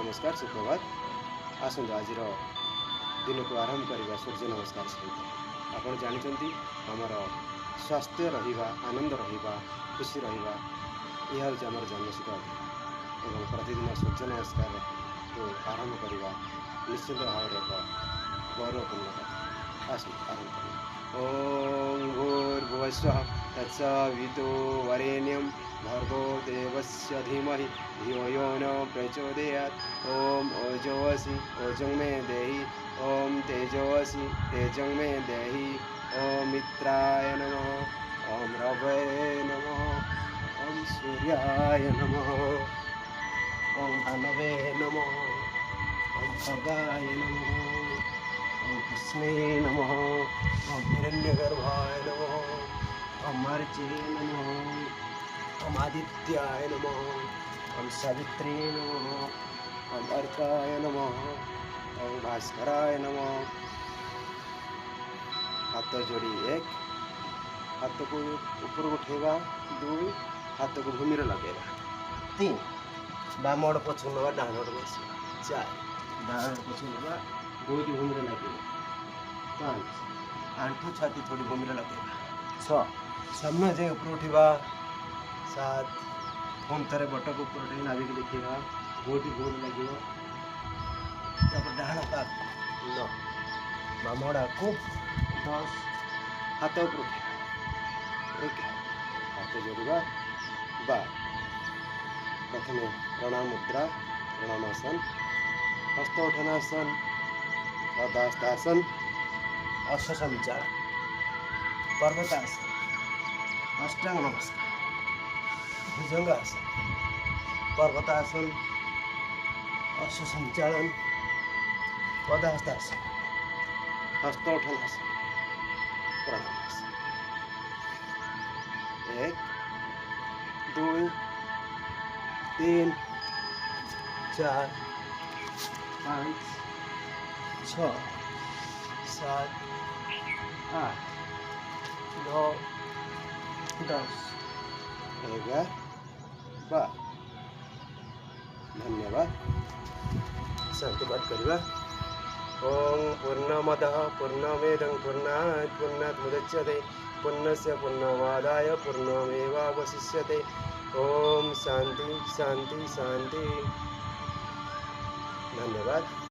नमस्कार सुप्रभात। आसतु आज दिन को आरंभ करवा सूर्य नमस्कार सहित। आप जानते आमर स्वास्थ्य रहा आनंद रहा खुशी रहा यह हूँ आम जन्मसिद्ध अधिकार एवं प्रतिदिन सूर्य नमस्कार को आरंभ करवा निश्चित भाव एक गौरवपूर्ण कथा। आसतु आरंभ करवा। ओम भूर्भुवस्वः तत्सवितुर्वरेण्यं भर्गो देवस्य धीमहि धियो यो न प्रचोदयात्। ओम ओजोऽसि ओजं मे देहि ओम तेजोऽसि तेजं मे देहि। ओम मित्राय नमः ओम रवये नमः ओम सूर्याय नमः ओम भानवे नमः ओम खगाय नमः ओम कृष्णे नमः ओम हिरण्यगर्भाय नमः ओम मर्चे नमः ओम आदित्याय नमः ओम सावित्रे नमः ओम अर्काय नमः ओम भास्कराय नमः। हाथ जोड़ी एक, हाथ को ऊपर उठेगा, दो, हाथ को भूमि लगेगा, तीन, बाम आड़ पछ नवा डाण आड़ बसवा, चार, डाण पछ नवा गोदी भूमि लगेगा, पांच, आंठू छाती थोड़ी भूमि लगेगा, छह, सामने जाए ऊपर उठा, सात, पुणी थे बटक ऊपर उठे नाभिक देखा, गोदी भूमि लगे, डाण पाक 9, बाम आड़को 10, हाथ ऊपर उठे 1, हाथ जोड़वा 12। प्रथम प्रणाम मुद्रा प्रणामासन, हस्तोठनासन, पदास्तासन, अश्व संचालन, पर्वतासन, अष्टांग नमस्कार, भुजंगासन, पर्वतासन, अश्व संचालन, पदास्तासन, हस्तोठनासन, प्रणामासन। 1, 2, 3, 4, 5, 6, 7, 8, 9, 10, 11, 12। धन्यवाद। शांति पाठ करवा। ओम पूर्णमदः पूर्णमेदं पूर्णात् मुदच्यते पूर्णस्य पूर्णमादाय पूर्णमेवावशिष्यते। ओम शांति शांति शांति। धन्यवाद।